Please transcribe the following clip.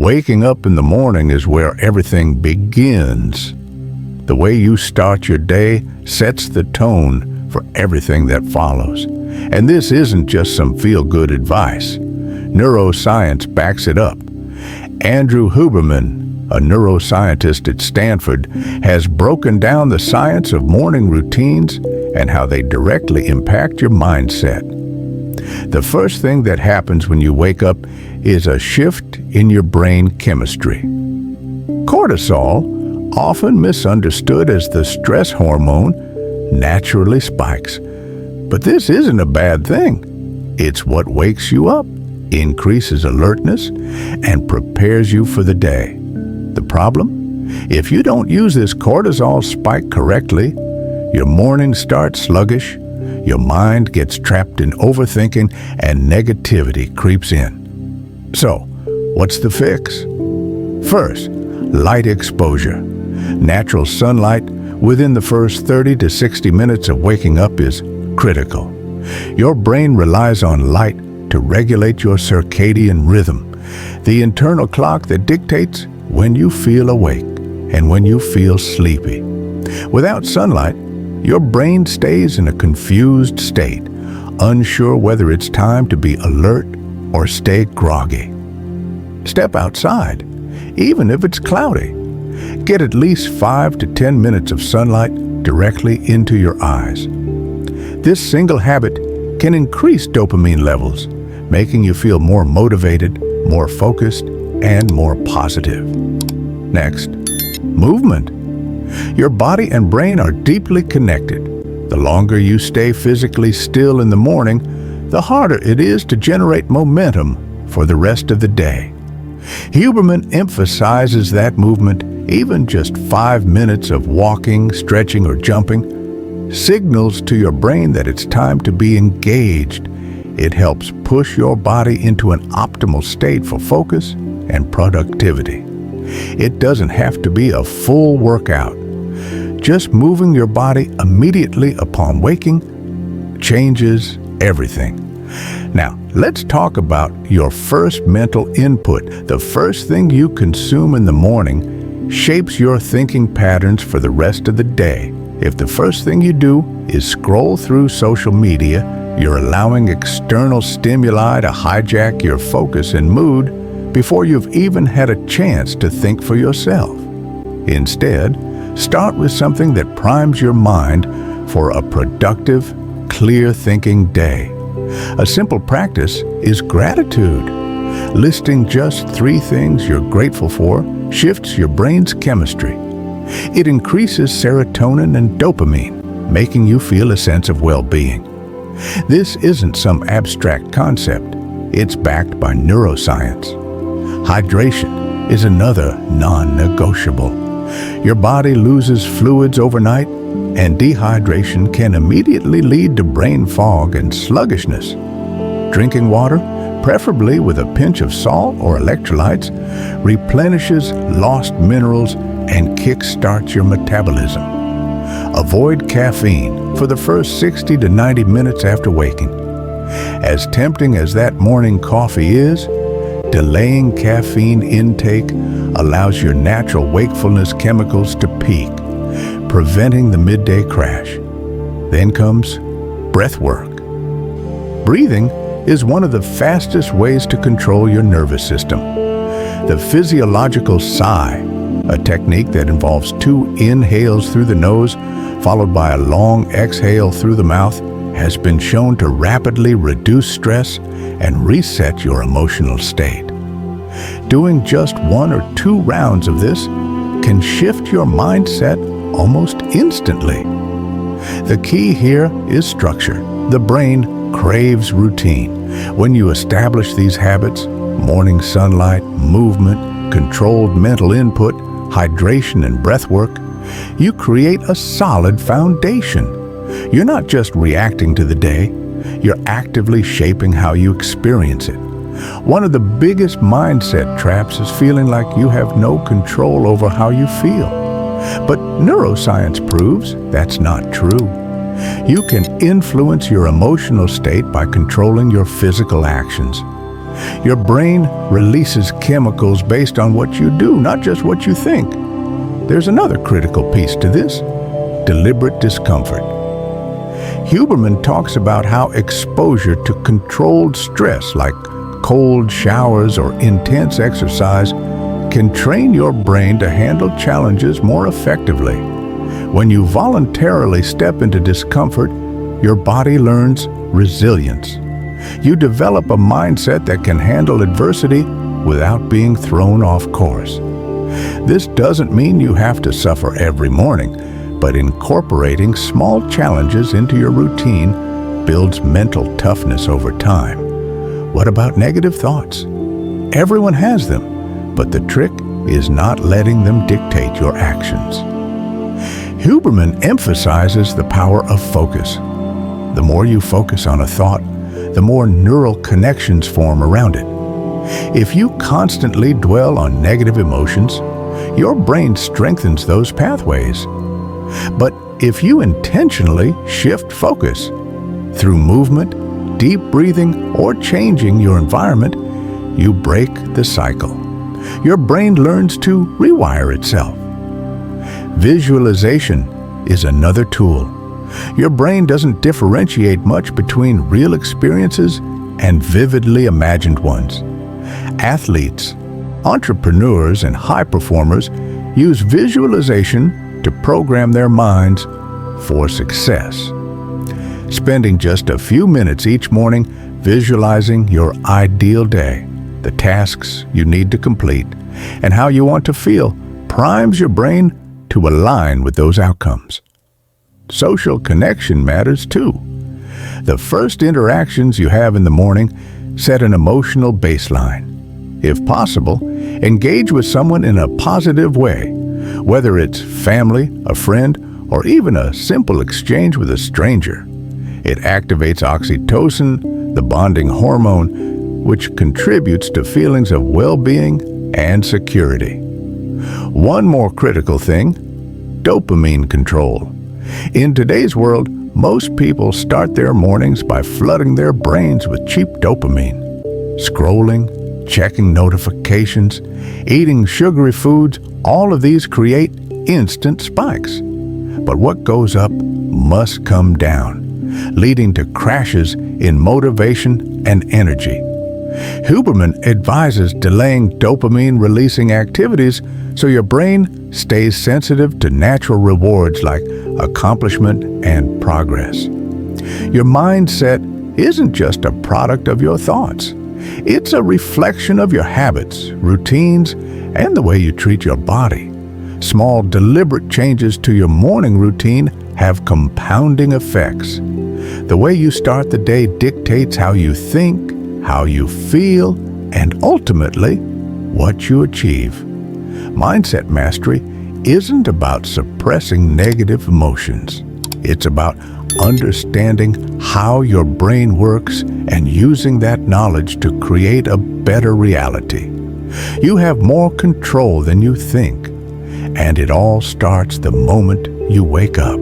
Waking up in the morning is where everything begins. The way you start your day sets the tone for everything that follows. And this isn't just some feel-good advice. Neuroscience backs it up. Andrew Huberman, a neuroscientist at Stanford, has broken down the science of morning routines and how they directly impact your mindset. The first thing that happens when you wake up is a shift in your brain chemistry. Cortisol, often misunderstood as the stress hormone, naturally spikes. But this isn't a bad thing. It's what wakes you up, increases alertness, and prepares you for the day. The problem? If you don't use this cortisol spike correctly, your morning starts sluggish, your mind gets trapped in overthinking, and negativity creeps in. So, what's the fix? First, light exposure. Natural sunlight within the first 30 to 60 minutes of waking up is critical. Your brain relies on light to regulate your circadian rhythm, the internal clock that dictates when you feel awake and when you feel sleepy. Without sunlight, your brain stays in a confused state, unsure whether it's time to be alert or stay groggy. Step outside, even if it's cloudy. Get at least 5 to 10 minutes of sunlight directly into your eyes. This single habit can increase dopamine levels, making you feel more motivated, more focused, and more positive. Next, movement. Your body and brain are deeply connected. The longer you stay physically still in the morning, the harder it is to generate momentum for the rest of the day. Huberman emphasizes that movement, even just 5 minutes of walking, stretching, or jumping, signals to your brain that it's time to be engaged. It helps push your body into an optimal state for focus and productivity. It doesn't have to be a full workout. Just moving your body immediately upon waking changes everything. Now, let's talk about your first mental input. The first thing you consume in the morning shapes your thinking patterns for the rest of the day. If the first thing you do is scroll through social media, you're allowing external stimuli to hijack your focus and mood before you've even had a chance to think for yourself. Instead, start with something that primes your mind for a productive, clear-thinking day. A simple practice is gratitude. Listing just 3 things you're grateful for shifts your brain's chemistry. It increases serotonin and dopamine, making you feel a sense of well-being. This isn't some abstract concept. It's backed by neuroscience. Hydration is another non-negotiable. Your body loses fluids overnight, and dehydration can immediately lead to brain fog and sluggishness. Drinking water, preferably with a pinch of salt or electrolytes, replenishes lost minerals and kickstarts your metabolism. Avoid caffeine for the first 60 to 90 minutes after waking. As tempting as that morning coffee is, delaying caffeine intake allows your natural wakefulness chemicals to peak, preventing the midday crash. Then comes breathwork. Breathing is one of the fastest ways to control your nervous system. The physiological sigh, a technique that involves 2 inhales through the nose followed by a long exhale through the mouth, has been shown to rapidly reduce stress and reset your emotional state. Doing just 1 or 2 rounds of this can shift your mindset almost instantly. The key here is structure. The brain craves routine. When you establish these habits, morning sunlight, movement, controlled mental input, hydration, and breath work, you create a solid foundation. You're not just reacting to the day, you're actively shaping how you experience it. One of the biggest mindset traps is feeling like you have no control over how you feel. But neuroscience proves that's not true. You can influence your emotional state by controlling your physical actions. Your brain releases chemicals based on what you do, not just what you think. There's another critical piece to this: deliberate discomfort. Huberman talks about how exposure to controlled stress, like cold showers or intense exercise, can train your brain to handle challenges more effectively. When you voluntarily step into discomfort, your body learns resilience. You develop a mindset that can handle adversity without being thrown off course. This doesn't mean you have to suffer every morning, but incorporating small challenges into your routine builds mental toughness over time. What about negative thoughts? Everyone has them, but the trick is not letting them dictate your actions. Huberman emphasizes the power of focus. The more you focus on a thought, the more neural connections form around it. If you constantly dwell on negative emotions, your brain strengthens those pathways. But if you intentionally shift focus through movement, deep breathing, or changing your environment, you break the cycle. Your brain learns to rewire itself. Visualization is another tool. Your brain doesn't differentiate much between real experiences and vividly imagined ones. Athletes, entrepreneurs, and high performers use visualization to program their minds for success. Spending just a few minutes each morning visualizing your ideal day, the tasks you need to complete, and how you want to feel primes your brain to align with those outcomes. Social connection matters too. The first interactions you have in the morning set an emotional baseline. If possible, engage with someone in a positive way, whether it's family, a friend, or even a simple exchange with a stranger. It activates oxytocin, the bonding hormone, which contributes to feelings of well-being and security. One more critical thing: dopamine control. In today's world, most people start their mornings by flooding their brains with cheap dopamine. Scrolling, checking notifications, eating sugary foods, all of these create instant spikes. But what goes up must come down, leading to crashes in motivation and energy. Huberman advises delaying dopamine-releasing activities so your brain stays sensitive to natural rewards like accomplishment and progress. Your mindset isn't just a product of your thoughts. It's a reflection of your habits, routines, and the way you treat your body. Small, deliberate changes to your morning routine have compounding effects. The way you start the day dictates how you think, how you feel, and ultimately, what you achieve. Mindset mastery isn't about suppressing negative emotions. It's about understanding how your brain works and using that knowledge to create a better reality. You have more control than you think, and it all starts the moment you wake up.